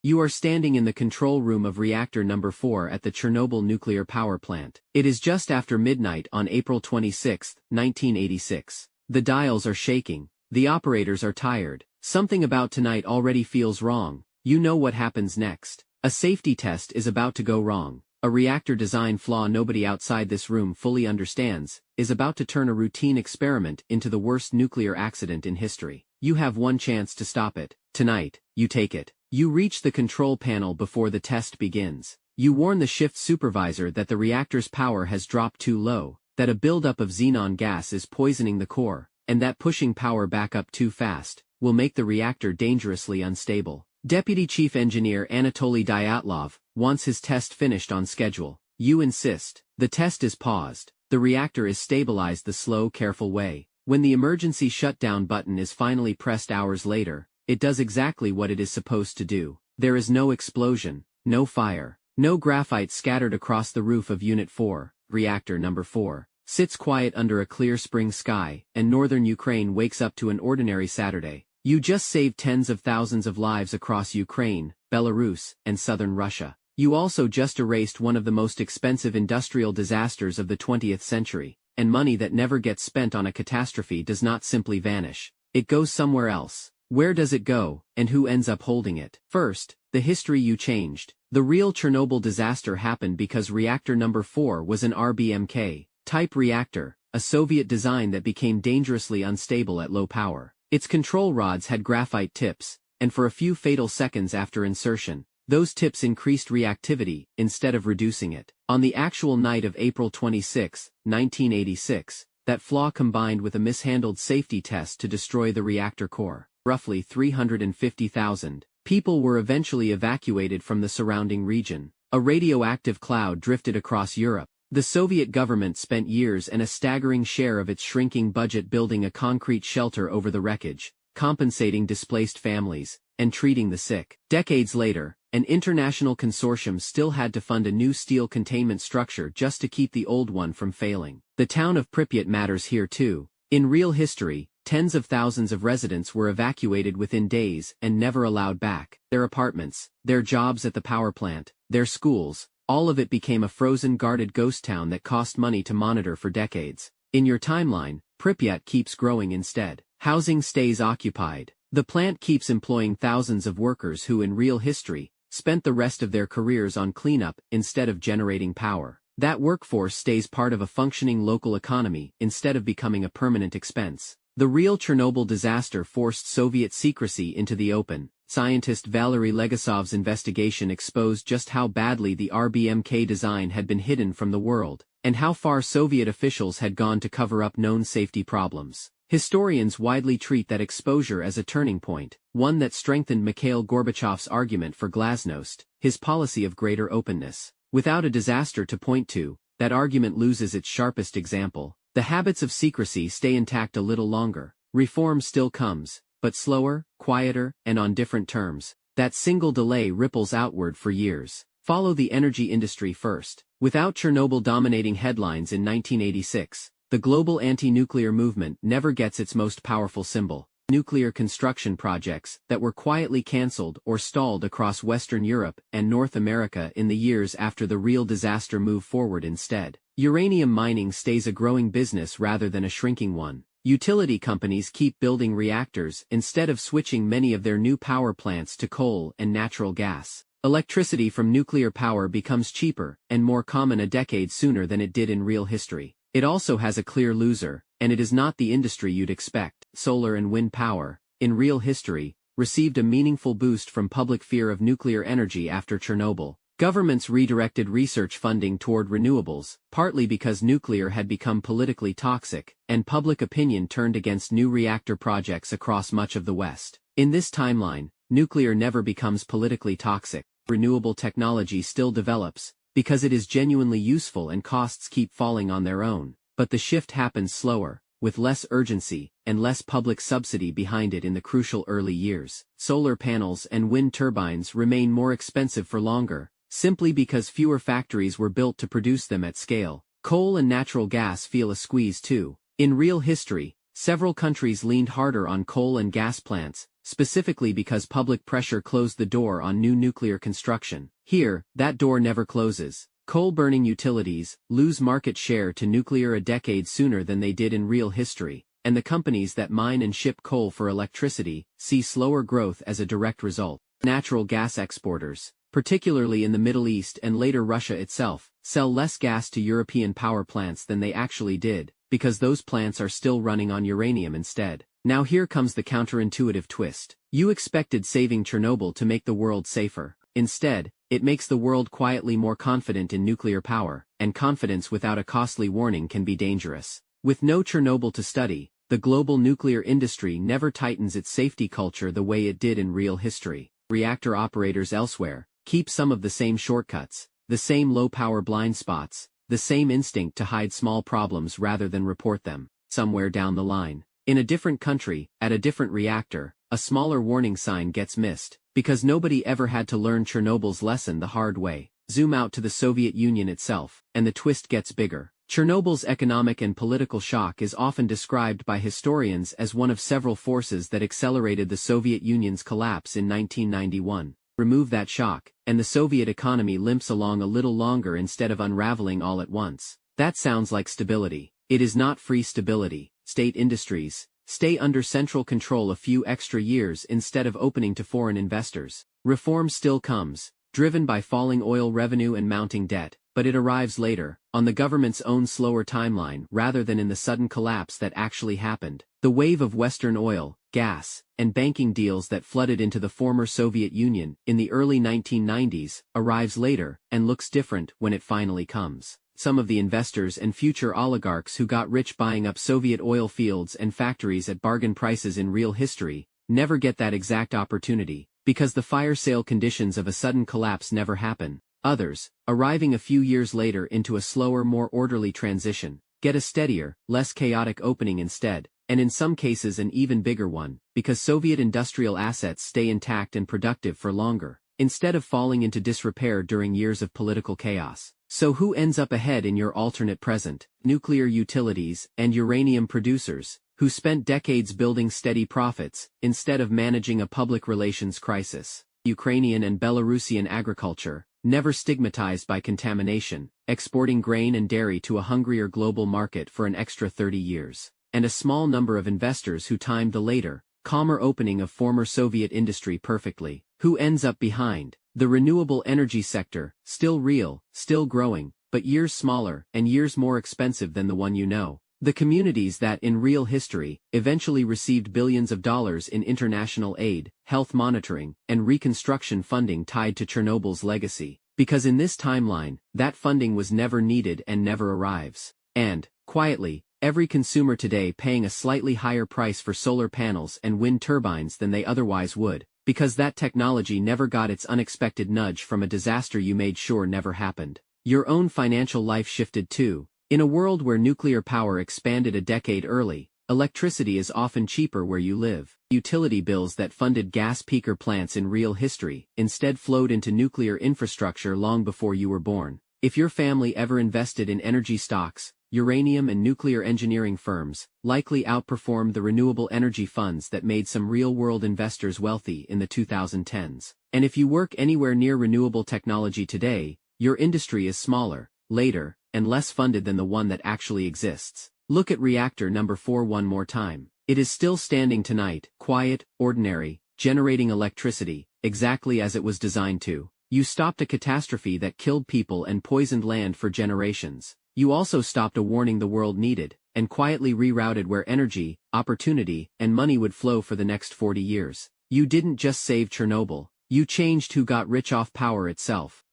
You are standing in the control room of Reactor No. 4 at the Chernobyl nuclear power plant. It is just after midnight on April 26, 1986. The dials are shaking. The operators are tired. Something about tonight already feels wrong. You know what happens next. A safety test is about to go wrong. A reactor design flaw nobody outside this room fully understands is about to turn a routine experiment into the worst nuclear accident in history. You have one chance to stop it. Tonight, you take it. You reach the control panel before the test begins. You warn the shift supervisor that the reactor's power has dropped too low, that a buildup of xenon gas is poisoning the core, and that pushing power back up too fast will make the reactor dangerously unstable. Deputy Chief Engineer Anatoly Dyatlov wants his test finished on schedule. You insist. The test is paused. The reactor is stabilized the slow, careful way. When the emergency shutdown button is finally pressed hours later, it does exactly what it is supposed to do. There is no explosion, no fire, no graphite scattered across the roof of Unit 4, Reactor No. 4, sits quiet under a clear spring sky, and northern Ukraine wakes up to an ordinary Saturday. You just saved tens of thousands of lives across Ukraine, Belarus, and southern Russia. You also just erased one of the most expensive industrial disasters of the 20th century, and money that never gets spent on a catastrophe does not simply vanish. It goes somewhere else. Where does it go, and who ends up holding it? First, the history you changed. The real Chernobyl disaster happened because Reactor No. 4 was an RBMK-type reactor, a Soviet design that became dangerously unstable at low power. Its control rods had graphite tips, and for a few fatal seconds after insertion, those tips increased reactivity instead of reducing it. On the actual night of April 26, 1986, that flaw combined with a mishandled safety test to destroy the reactor core. Roughly 350,000 people were eventually evacuated from the surrounding region. A radioactive cloud drifted across Europe. The Soviet government spent years and a staggering share of its shrinking budget building a concrete shelter over the wreckage, compensating displaced families, and treating the sick. Decades later, an international consortium still had to fund a new steel containment structure just to keep the old one from failing. The town of Pripyat matters here too. In real history, tens of thousands of residents were evacuated within days and never allowed back. Their apartments, their jobs at the power plant, their schools, all of it became a frozen guarded ghost town that cost money to monitor for decades. In your timeline, Pripyat keeps growing instead. Housing stays occupied. The plant keeps employing thousands of workers who in real history, spent the rest of their careers on cleanup instead of generating power. That workforce stays part of a functioning local economy instead of becoming a permanent expense. The real Chernobyl disaster forced Soviet secrecy into the open. Scientist Valery Legasov's investigation exposed just how badly the RBMK design had been hidden from the world, and how far Soviet officials had gone to cover up known safety problems. Historians widely treat that exposure as a turning point, one that strengthened Mikhail Gorbachev's argument for glasnost, his policy of greater openness. Without a disaster to point to, that argument loses its sharpest example. The habits of secrecy stay intact a little longer. Reform still comes, but slower, quieter, and on different terms. That single delay ripples outward for years. Follow the energy industry first. Without Chernobyl dominating headlines in 1986, the global anti-nuclear movement never gets its most powerful symbol. Nuclear construction projects that were quietly cancelled or stalled across Western Europe and North America in the years after the real disaster move forward instead. Uranium mining stays a growing business rather than a shrinking one. Utility companies keep building reactors instead of switching many of their new power plants to coal and natural gas. Electricity from nuclear power becomes cheaper and more common a decade sooner than it did in real history. It also has a clear loser, and it is not the industry you'd expect. Solar and wind power, in real history, received a meaningful boost from public fear of nuclear energy after Chernobyl. Governments redirected research funding toward renewables, partly because nuclear had become politically toxic, and public opinion turned against new reactor projects across much of the West. In this timeline, nuclear never becomes politically toxic. Renewable technology still develops, because it is genuinely useful and costs keep falling on their own, but the shift happens slower, with less urgency, and less public subsidy behind it in the crucial early years. Solar panels and wind turbines remain more expensive for longer, simply because fewer factories were built to produce them at scale. Coal and natural gas feel a squeeze too. In real history, several countries leaned harder on coal and gas plants, specifically because public pressure closed the door on new nuclear construction. Here, that door never closes. Coal-burning utilities lose market share to nuclear a decade sooner than they did in real history, and the companies that mine and ship coal for electricity see slower growth as a direct result. Natural gas exporters, particularly in the Middle East and later Russia itself, sell less gas to European power plants than they actually did, because those plants are still running on uranium instead. Now here comes the counterintuitive twist. You expected saving Chernobyl to make the world safer. Instead, it makes the world quietly more confident in nuclear power, and confidence without a costly warning can be dangerous. With no Chernobyl to study, the global nuclear industry never tightens its safety culture the way it did in real history. Reactor operators elsewhere keep some of the same shortcuts, the same low-power blind spots, the same instinct to hide small problems rather than report them. Somewhere down the line, in a different country, at a different reactor, a smaller warning sign gets missed, because nobody ever had to learn Chernobyl's lesson the hard way. Zoom out to the Soviet Union itself, and the twist gets bigger. Chernobyl's economic and political shock is often described by historians as one of several forces that accelerated the Soviet Union's collapse in 1991. Remove that shock, and the Soviet economy limps along a little longer instead of unraveling all at once. That sounds like stability. It is not free stability. State industries stay under central control a few extra years instead of opening to foreign investors. Reform still comes, driven by falling oil revenue and mounting debt, but it arrives later, on the government's own slower timeline rather than in the sudden collapse that actually happened. The wave of Western oil, gas, and banking deals that flooded into the former Soviet Union in the early 1990s arrives later and looks different when it finally comes. Some of the investors and future oligarchs who got rich buying up Soviet oil fields and factories at bargain prices in real history never get that exact opportunity, because the fire sale conditions of a sudden collapse never happen. Others, arriving a few years later into a slower, more orderly transition, get a steadier, less chaotic opening instead, and in some cases an even bigger one, because Soviet industrial assets stay intact and productive for longer, instead of falling into disrepair during years of political chaos. So who ends up ahead in your alternate present? Nuclear utilities and uranium producers, who spent decades building steady profits, instead of managing a public relations crisis. Ukrainian and Belarusian agriculture, never stigmatized by contamination, exporting grain and dairy to a hungrier global market for an extra 30 years. And a small number of investors who timed the later, calmer opening of former Soviet industry perfectly. Who ends up behind? The renewable energy sector, still real, still growing, but years smaller and years more expensive than the one you know. The communities that, in real history, eventually received billions of dollars in international aid, health monitoring, and reconstruction funding tied to Chernobyl's legacy. Because in this timeline, that funding was never needed and never arrives. And, quietly, every consumer today paying a slightly higher price for solar panels and wind turbines than they otherwise would, because that technology never got its unexpected nudge from a disaster you made sure never happened. Your own financial life shifted too. In a world where nuclear power expanded a decade early, electricity is often cheaper where you live. Utility bills that funded gas peaker plants in real history instead flowed into nuclear infrastructure long before you were born. If your family ever invested in energy stocks, uranium and nuclear engineering firms likely outperformed the renewable energy funds that made some real-world investors wealthy in the 2010s. And if you work anywhere near renewable technology today, your industry is smaller, later, and less funded than the one that actually exists. Look at Reactor No. 4 one more time. It is still standing tonight, quiet, ordinary, generating electricity, exactly as it was designed to. You stopped a catastrophe that killed people and poisoned land for generations. You also stopped a warning the world needed, and quietly rerouted where energy, opportunity, and money would flow for the next 40 years. You didn't just save Chernobyl, you changed who got rich off power itself.